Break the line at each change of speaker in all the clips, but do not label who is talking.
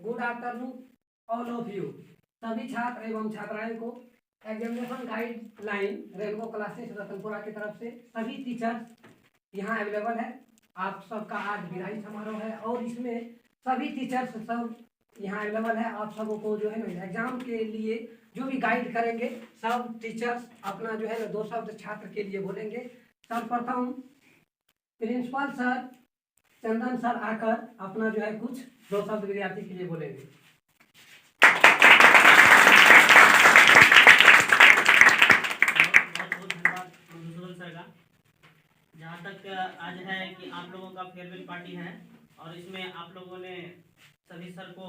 Good afternoon all of you. सभी छात्र एवं छात्राएं को examination guideline rainbow classes Ratanpura की तरफ से सभी टीचर्स यहाँ अवेलेबल है। आप सबका आज विदाई समारोह है और इसमें सभी टीचर्स सब यहाँ अवेलेबल है। आप सबों को जो है ना एग्जाम के लिए जो भी गाइड करेंगे सब टीचर्स अपना जो है ना 2 शब्द छात्र के लिए बोलेंगे। सर्वप्रथम प्रिंसिपल सर चंदन सर आकर अपना जो है कुछ 2 शब्द विद्यार्थी के लिए बोलेंगे।
जहाँ तक आज है कि आप लोगों का फेयरवेल पार्टी है और इसमें आप लोगों ने सभी सर को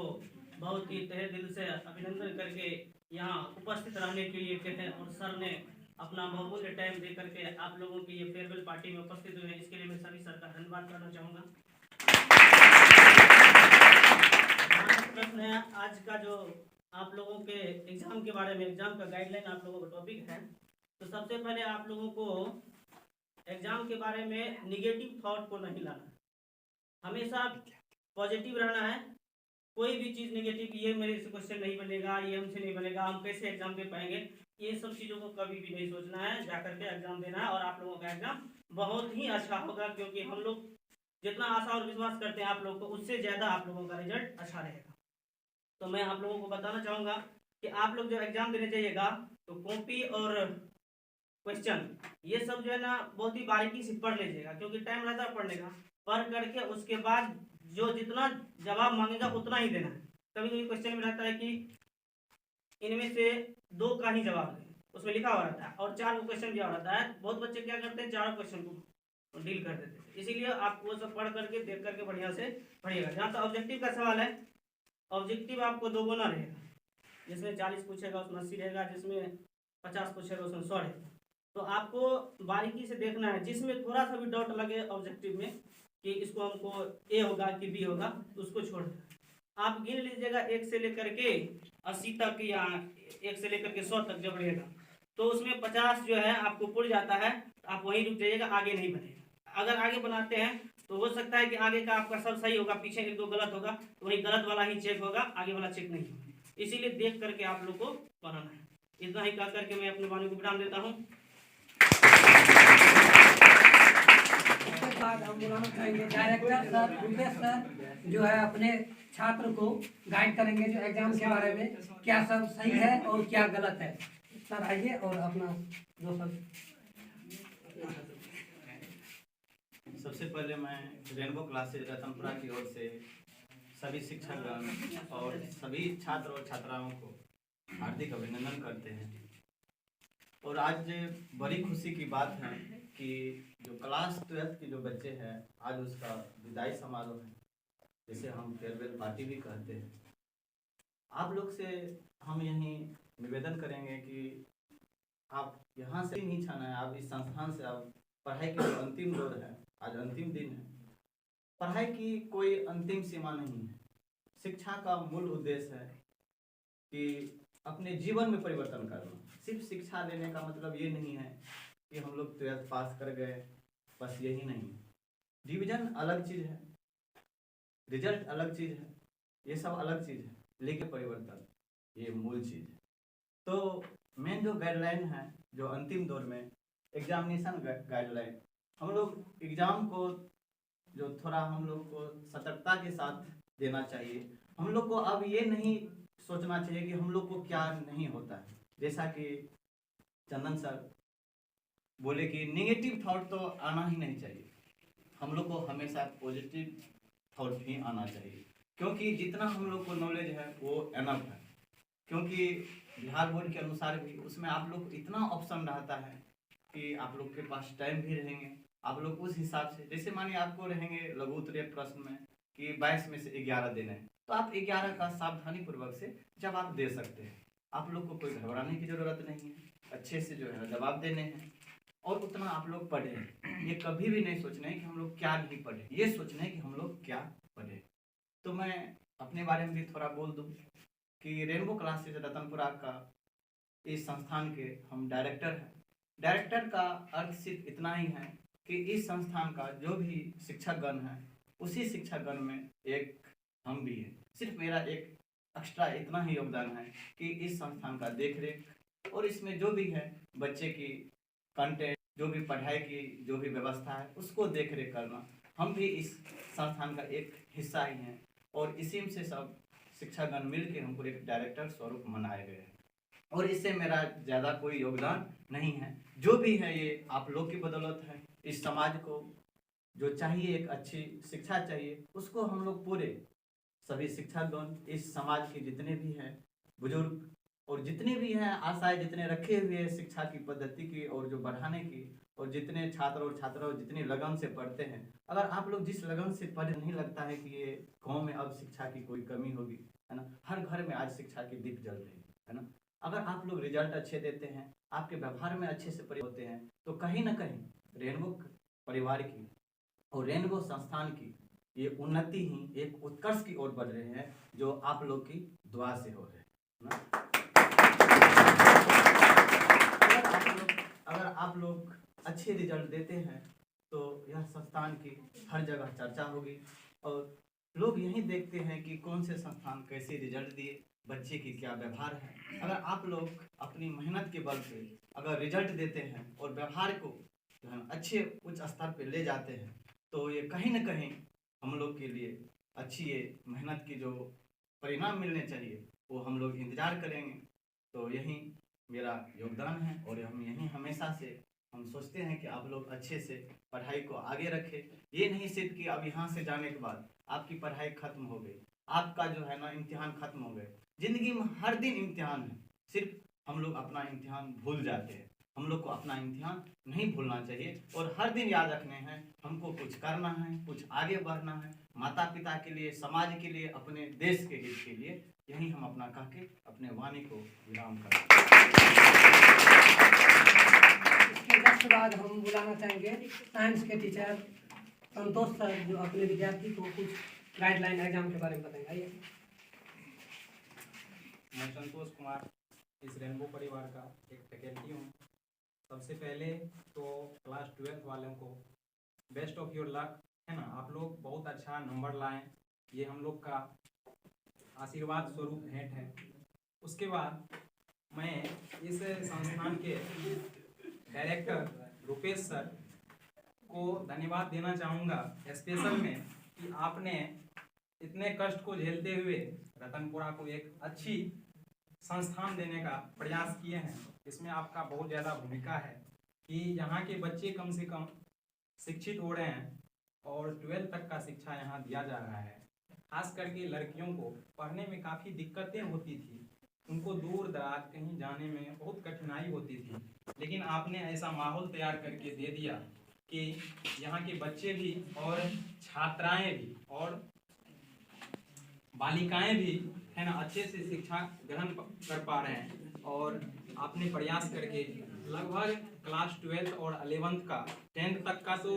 बहुत ही तहे दिल से अभिनंदन करके यहाँ उपस्थित रहने के लिए कहते हैं और सर ने अपना बहुमूल्य टाइम दे करके आप लोगों की ये फेयरवेल पार्टी में उपस्थित हुए हैं। इसके लिए मैं सभी सर का धन्यवाद करना चाहूँगा। प्रश्न है आज का जो आप लोगों के एग्जाम के बारे में, एग्जाम का गाइडलाइन आप लोगों का टॉपिक है। तो सबसे पहले आप लोगों को एग्जाम के बारे में निगेटिव थॉट को नहीं लाना, हमेशा पॉजिटिव रहना है। कोई भी चीज़ नेगेटिव, ये मेरे से क्वेश्चन नहीं बनेगा, ये हमसे नहीं बनेगा, हम कैसे एग्जाम दे पाएंगे, ये सब चीज़ों को कभी भी नहीं सोचना है। जाकर के एग्जाम देना है और आप लोगों का एग्जाम बहुत ही अच्छा होगा, क्योंकि हम लोग जितना आशा और विश्वास करते हैं आप लोग को, उससे ज़्यादा आप लोगों का रिजल्ट अच्छा रहेगा। तो मैं आप लोगों को बताना चाहूँगा कि आप लोग जो एग्जाम देने जाइएगा तो कॉपी और क्वेश्चन ये सब जो है ना बहुत ही बारीकी से पढ़ लीजिएगा, क्योंकि टाइम रहता है पढ़ने का। पढ़ करके उसके बाद जो जितना जवाब मांगेगा उतना ही देना है। कभी कभी क्वेश्चन में रहता है कि इनमें से 2 का ही जवाब दें, उसमें लिखा हुआ रहता है और 4 को क्वेश्चन दिया रहता है। बहुत बच्चे क्या करते हैं, 4 क्वेश्चन को डील कर देते हैं। इसीलिए आप वो सब पढ़ करके देख करके बढ़िया से पढ़िएगा। जहाँ तक ऑब्जेक्टिव का सवाल है, ऑब्जेक्टिव आपको 2 गुना रहेगा, जिसमें 40 पूछेगा उसमें 80 रहेगा, जिसमें 50 पूछेगा उसमें 100 रहेगा। तो आपको बारीकी से देखना है, जिसमें थोड़ा सा भी डाउट लगे ऑब्जेक्टिव में कि इसको हमको ए होगा कि बी होगा, तो उसको छोड़ देना। आप गिन लीजिएगा 1 से लेकर के 80 तक या 1 से लेकर के 100 तक जब रहेगा तो उसमें 50 जो है आपको पुर जाता है, तो आप वहीं रुक जाइएगा, आगे नहीं बढ़ेगा। अगर आगे बनाते हैं तो हो सकता है कि आगे का आपका सब सही होगा, पीछे 1-2 गलत होगा, तो वही गलत वाला ही चेक होगा, आगे वाला चेक नहीं होगा। इसीलिए देख करके आप लोग को पढ़ाना है। इतना ही कह करके मैं अपने वाणी को विराम देता हूँ।
उसके बाद हम बुलाना चाहेंगे डायरेक्टर सर उमेश सर, जो है अपने छात्र को गाइड करेंगे जो एग्जाम के बारे में क्या सब सही है और क्या गलत है। सर आइए और अपना 2 शब्द।
सबसे पहले मैं रेनबो क्लासेज रतनपुरा की ओर से सभी शिक्षकगण और सभी छात्र और छात्राओं को हार्दिक अभिनंदन करते हैं। और आज बड़ी खुशी की बात है कि जो क्लास 12 के जो बच्चे हैं आज उसका विदाई समारोह है, जिसे हम फेयरवेल पार्टी भी कहते हैं। आप लोग से हम यही निवेदन करेंगे कि आप यहाँ से नहीं छाना है, आप इस संस्थान से आप पढ़ाई के जो अंतिम दौर है, आज अंतिम दिन है। पढ़ाई की कोई अंतिम सीमा नहीं है। शिक्षा का मूल उद्देश्य है कि अपने जीवन में परिवर्तन करना। सिर्फ शिक्षा लेने का मतलब ये नहीं है कि हम लोग 12th पास कर गए, बस यही नहीं। डिवीजन अलग चीज़ है, रिजल्ट अलग चीज़ है, ये सब अलग चीज़ है, लेकिन परिवर्तन ये मूल चीज़ है। तो मेन जो गाइडलाइन है, जो अंतिम दौर में एग्जामिनेशन गाइडलाइन, हम लोग एग्ज़ाम को जो थोड़ा हम लोग को सतर्कता के साथ देना चाहिए। हम लोग को अब ये नहीं सोचना चाहिए कि हम लोग को क्या नहीं होता है। जैसा कि चंदन सर बोले कि नेगेटिव थॉट तो आना ही नहीं चाहिए, हम लोग को हमेशा पॉजिटिव थॉट ही आना चाहिए, क्योंकि जितना हम लोग को नॉलेज है वो एनफ है। क्योंकि बिहार बोर्ड के अनुसार भी उसमें आप लोग को इतना ऑप्शन रहता है कि आप लोग के पास टाइम भी रहेंगे, आप लोग उस हिसाब से, जैसे मानिए आपको रहेंगे लघु उत्तरीय प्रश्न में कि 22 में से 11 देने हैं, तो आप 11 का सावधानी पूर्वक से जवाब दे सकते हैं। आप लोग को कोई घबराने की ज़रूरत नहीं है, अच्छे से जो है जवाब देने हैं और उतना आप लोग पढ़ें। ये कभी भी नहीं सोचना है कि हम लोग क्या नहीं पढ़े, ये सोचना है कि हम लोग क्या पढ़े। तो मैं अपने बारे में भी थोड़ा बोल दूँ कि रेनबो क्लासेज रतनपुरा का इस संस्थान के हम डायरेक्टर हैं। डायरेक्टर का अर्थ सिर्फ इतना ही है कि इस संस्थान का जो भी शिक्षकगण है उसी शिक्षकगण में एक हम भी हैं। सिर्फ मेरा एक एक्स्ट्रा इतना ही योगदान है कि इस संस्थान का देखरेख और इसमें जो भी है बच्चे की कंटेंट, जो भी पढ़ाई की जो भी व्यवस्था है उसको देख रेख करना, हम भी इस संस्थान का एक हिस्सा ही हैं और इसी में से सब शिक्षागण मिल के हमको एक डायरेक्टर स्वरूप मनाए गए हैं और इससे मेरा ज़्यादा कोई योगदान नहीं है। जो भी है ये आप लोग की बदौलत है। इस समाज को जो चाहिए, एक अच्छी शिक्षा चाहिए, उसको हम लोग पूरे सभी शिक्षागण, इस समाज के जितने भी हैं बुजुर्ग और जितने भी हैं आशाएं जितने रखे हुए हैं शिक्षा की पद्धति की और जो बढ़ाने की, और जितने छात्र और छात्राओं जितनी लगन से पढ़ते हैं, अगर आप लोग जिस लगन से पढ़े, नहीं लगता है कि ये गांव में अब शिक्षा की कोई कमी होगी, है ना। हर घर में आज शिक्षा की दीप जल रही है ना। अगर आप लोग रिजल्ट अच्छे देते हैं, आपके व्यवहार में अच्छे से होते हैं, तो कहीं ना कहीं रेनबो परिवार की और रेनबो संस्थान की ये उन्नति ही एक उत्कर्ष की ओर बढ़ रहे हैं, जो आप लोग की दुआ से हो रहे हैं ना। अगर आप लोग अच्छे रिजल्ट देते हैं तो यह संस्थान की हर जगह चर्चा होगी और लोग यही देखते हैं कि कौन से संस्थान कैसे रिजल्ट दिए, बच्चे की क्या व्यवहार है। अगर आप लोग अपनी मेहनत के बल पे अगर रिजल्ट देते हैं और व्यवहार को जो है अच्छे उच्च स्तर पे ले जाते हैं, तो ये कहीं ना कहीं हम लोग के लिए अच्छी ये मेहनत की जो परिणाम मिलने चाहिए वो हम लोग इंतज़ार करेंगे। तो यही मेरा योगदान है और हम यही हमेशा से हम सोचते हैं कि आप लोग अच्छे से पढ़ाई को आगे रखें। ये नहीं सिर्फ कि अब यहाँ से जाने के बाद आपकी पढ़ाई खत्म हो गई, आपका जो है ना इम्तिहान खत्म हो गए। ज़िंदगी में हर दिन इम्तिहान है, सिर्फ हम लोग अपना इम्तिहान भूल जाते हैं। हम लोग को अपना इम्तिहान नहीं भूलना चाहिए और हर दिन याद रखने हैं, हमको कुछ करना है, कुछ आगे बढ़ना है, माता पिता के लिए, समाज के लिए, अपने देश के हित के लिए। यही हम अपना कह के अपने वाणी को विराम करते हैं।
इसके जस्ट बाद हम बुलाना चाहेंगे साइंस के टीचर संतोष सर, जो अपने विद्यार्थी को कुछ गाइडलाइन एग्जाम के बारे में बताएंगे। आइए।
मैं संतोष कुमार इस रेनबो परिवार का एक फैकल्टी हूँ। सबसे पहले तो क्लास 12th वालों को बेस्ट ऑफ योर लक, है ना। आप लोग बहुत अच्छा नंबर लाएं, ये हम लोग का आशीर्वाद स्वरूप भेंट है। उसके बाद मैं इस संस्थान के डायरेक्टर रुपेश सर को धन्यवाद देना चाहूँगा स्पेशल में, कि आपने इतने कष्ट को झेलते हुए रतनपुरा को एक अच्छी संस्थान देने का प्रयास किए हैं। इसमें आपका बहुत ज़्यादा भूमिका है कि यहाँ के बच्चे कम से कम शिक्षित हो रहे हैं और 12th तक का शिक्षा यहाँ दिया जा रहा है। खास करके लड़कियों को पढ़ने में काफ़ी दिक्कतें होती थी, उनको दूर दराज कहीं जाने में बहुत कठिनाई होती थी, लेकिन आपने ऐसा माहौल तैयार करके दे दिया कि यहाँ के बच्चे भी और छात्राएं भी और बालिकाएं भी, है ना, अच्छे से शिक्षा ग्रहण कर पा रहे हैं। और आपने प्रयास करके लगभग क्लास 12th और 11th का 10th तक का तो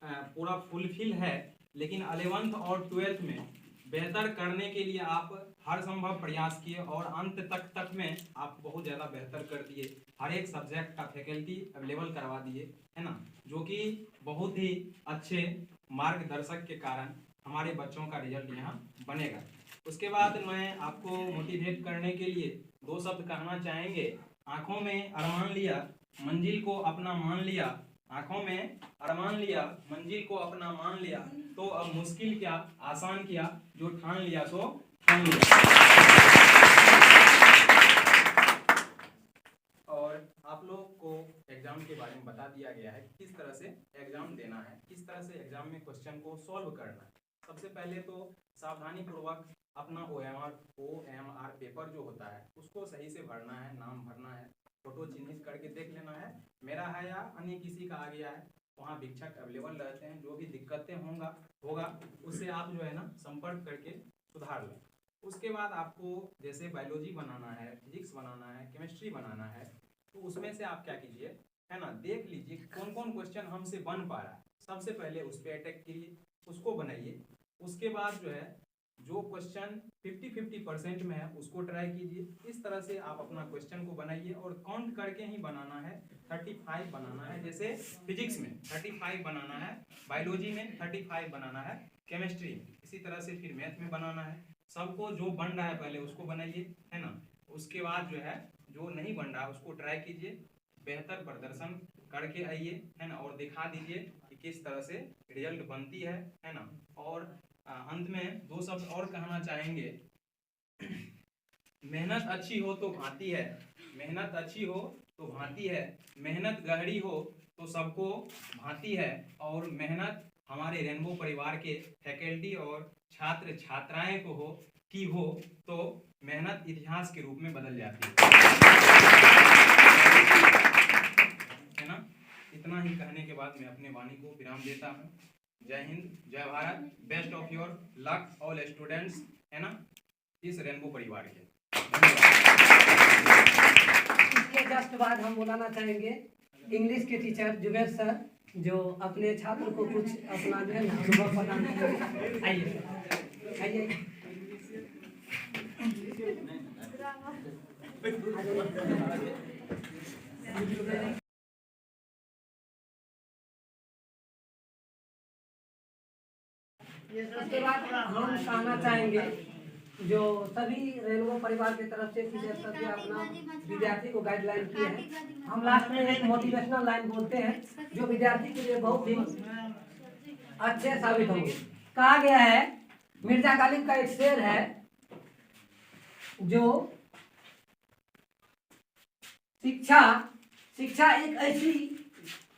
पूरा फुलफिल है, लेकिन 11th और 12th में बेहतर करने के लिए आप हर संभव प्रयास किए और अंत तक में आप बहुत ज़्यादा बेहतर कर दिए। हर एक सब्जेक्ट का फैकल्टी अवेलेबल करवा दिए, है ना, जो कि बहुत ही अच्छे मार्गदर्शक के कारण हमारे बच्चों का रिजल्ट यहाँ बनेगा। उसके बाद मैं आपको मोटिवेट करने के लिए 2 शब्द कहना चाहेंगे। आँखों में अरमान लिया, मंजिल को अपना मान लिया। आँखों में अरमान लिया, मंजिल को अपना मान लिया, तो अब मुश्किल क्या आसान किया, जो ठान लिया सो ठान लिया। और आप लोग को एग्जाम के बारे में बता दिया गया है, किस तरह से एग्जाम देना है, किस तरह से एग्जाम में क्वेश्चन को सॉल्व करना है। सबसे पहले तो सावधानी पूर्वक अपना OMR पेपर जो होता है उसको सही से भरना है, नाम भरना है, फोटो चिन्हित करके देख लेना है मेरा है या अन्य किसी का आ गया है। वहाँ शिक्षक अवेलेबल रहते हैं, जो भी दिक्कतें होगा उससे आप जो है ना संपर्क करके सुधार लें। उसके बाद आपको जैसे बायोलॉजी बनाना है, फिजिक्स बनाना है, केमिस्ट्री बनाना है, तो उसमें से आप क्या कीजिए, है ना, देख लीजिए कौन कौन क्वेश्चन हमसे बन पा रहा है। सबसे पहले उस पर अटैक कीजिए, उसको बनाइए। उसके बाद जो है जो क्वेश्चन 50-50% में है उसको ट्राई कीजिए। इस तरह से आप अपना क्वेश्चन को बनाइए और काउंट करके ही बनाना है। 35 बनाना है, जैसे फिजिक्स में 35 बनाना है, बायोलॉजी में 35 बनाना है, केमिस्ट्री में इसी तरह से, फिर मैथ में बनाना है, सबको जो बन रहा है पहले उसको बनाइए, है ना। उसके बाद जो है जो नहीं बन रहा है उसको ट्राई कीजिए, बेहतर प्रदर्शन करके आइए, है ना, और दिखा दीजिए कि किस तरह से रिजल्ट बनती है ना। और अंत में दो शब्द और कहना चाहेंगे। मेहनत अच्छी हो तो भांति है, मेहनत अच्छी हो तो भांति है, मेहनत गहरी हो तो सबको भांति है। और मेहनत हमारे रेनबो परिवार के फैकल्टी और छात्र छात्राएं को हो तो मेहनत इतिहास के रूप में बदल जाती है ना। इतना ही कहने के बाद मैं अपने वाणी को विराम देता हूँ। जय हिंद, जय Bharat, best of your luck all students, है ना, इस रेनबो परिवार के।
इसके जस्ट बाद हम बुलाना चाहेंगे इंग्लिश के टीचर जुबेर सर, जो अपने छात्र को कुछ अपना जो है ना अनुभव प्रदान करेंगे। आइए आइए। इसके बाद हम कहना चाहेंगे जो सभी रेनबो परिवार की तरफ से टीचर सभी अपना विद्यार्थी को गाइडलाइन किए हैं। हम लास्ट में एक मोटिवेशनल लाइन बोलते हैं जो विद्यार्थी के लिए बहुत ही अच्छे साबित होंगे। कहा गया है, मिर्जा गालिब का एक शेर है, जो शिक्षा एक ऐसी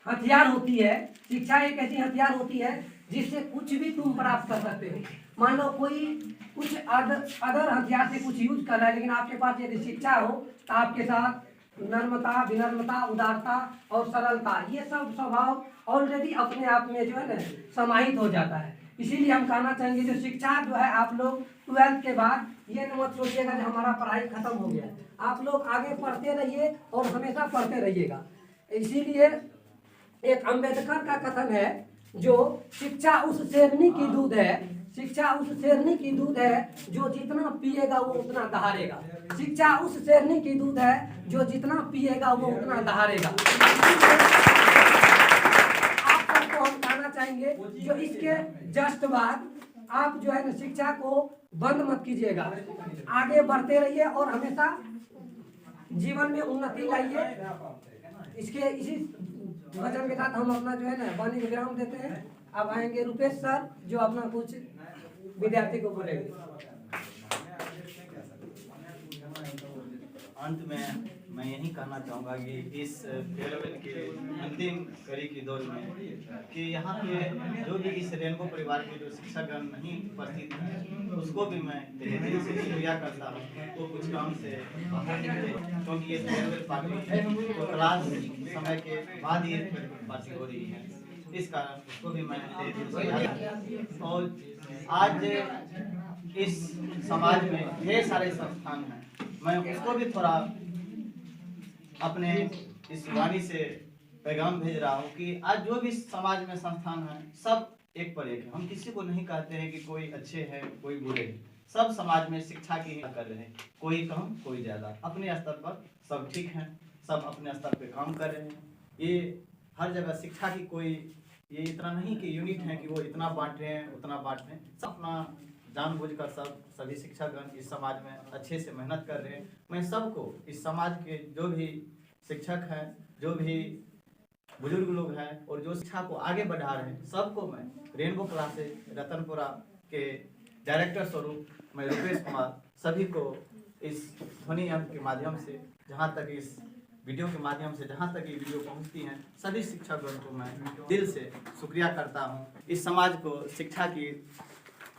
हथियार होती है, शिक्षा एक ऐसी हथियार होती है जिससे कुछ भी तुम प्राप्त कर सकते हो। मान लो कोई कुछ अदर हथियार से कुछ यूज कर रहा है, लेकिन आपके पास यदि शिक्षा हो तो आपके साथ नम्रता, विनम्रता, उदारता और सरलता, ये सब स्वभाव ऑलरेडी अपने आप में जो है ना समाहित हो जाता है। इसीलिए हम कहना चाहेंगे जो शिक्षा जो है, आप लोग 12th के बाद ये न मत सोचिएगा कि हमारा पढ़ाई खत्म हो गया। आप लोग आगे पढ़ते रहिए और हमेशा पढ़ते रहिएगा। इसीलिए एक अम्बेडकर का कथन है, जो शिक्षा उस शेरनी की दूध है, शिक्षा उस शेरनी की दूध है जो जितना पिएगा वो उतना दहाड़ेगा। शिक्षा उस शेरनी की दूध है जो जितना पिएगा वो उतना दहाड़ेगा। आप सबको हम कहना चाहेंगे जो इसके जस्ट बाद आप जो है ना शिक्षा को बंद मत कीजिएगा, आगे बढ़ते रहिए और हमेशा जीवन में उन्नति लाइए। इसी वचन के साथ हम अपना जो है ना वाणी विराम देते हैं। अब आएंगे रुपेश सर, जो अपना कुछ विद्यार्थी को बोलेंगे।
अंत में मैं यही कहना चाहूँगा कि इस फेयरवेल के अंतिम कड़ी की दौर में कि यहाँ के जो भी इस रेनबो परिवार के जो शिक्षकगण नहीं उपस्थित हैं, उसको भी मैं दिल से शुक्रिया करता हूँ। तो कुछ काम से बाहर निकले, क्योंकि ये फेयरवेल पार्टी तो क्लास समय के बाद ये पार्टी हो रही है, इस कारण उसको भी मैं दिल से याद। और आज इस समाज में ढेर सारे संस्थान हैं, मैं उसको भी थोड़ा अपने इस वाणी से पैगाम भेज रहा हूँ कि आज जो भी समाज में संस्थान हैं सब एक पर एक है। हम किसी को नहीं कहते हैं कि कोई अच्छे हैं कोई बुरे हैं, सब समाज में शिक्षा की ही कर रहे हैं, कोई कम कोई ज़्यादा। अपने स्तर पर सब ठीक हैं, सब अपने स्तर पे काम कर रहे हैं। ये हर जगह शिक्षा की कोई ये इतना नहीं कि यूनिट है कि वो इतना बांट रहे हैं उतना बांट रहे हैं, सब अपना जानबूझकर सभी शिक्षकगण इस समाज में अच्छे से मेहनत कर रहे हैं। मैं सबको इस समाज के जो भी शिक्षक हैं, जो भी बुजुर्ग लोग हैं और जो शिक्षा को आगे बढ़ा रहे हैं, सबको मैं रेनबो क्लासेस रतनपुरा के डायरेक्टर स्वरूप मैं रुपेश कुमार सभी को इस ध्वनि यंत्र के माध्यम से, जहाँ तक इस वीडियो के माध्यम से जहाँ तक ये वीडियो पहुँचती हैं, सभी शिक्षकगण को मैं दिल से शुक्रिया करता हूँ। इस समाज को शिक्षा की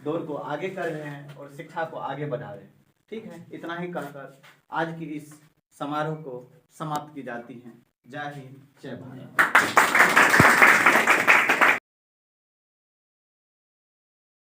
दौर को आगे कर रहे हैं और शिक्षा को आगे बढ़ा रहे हैं। ठीक है, इतना ही कहकर आज की इस समारोह को समाप्त की जाती है। जय हिंद, जय भारत।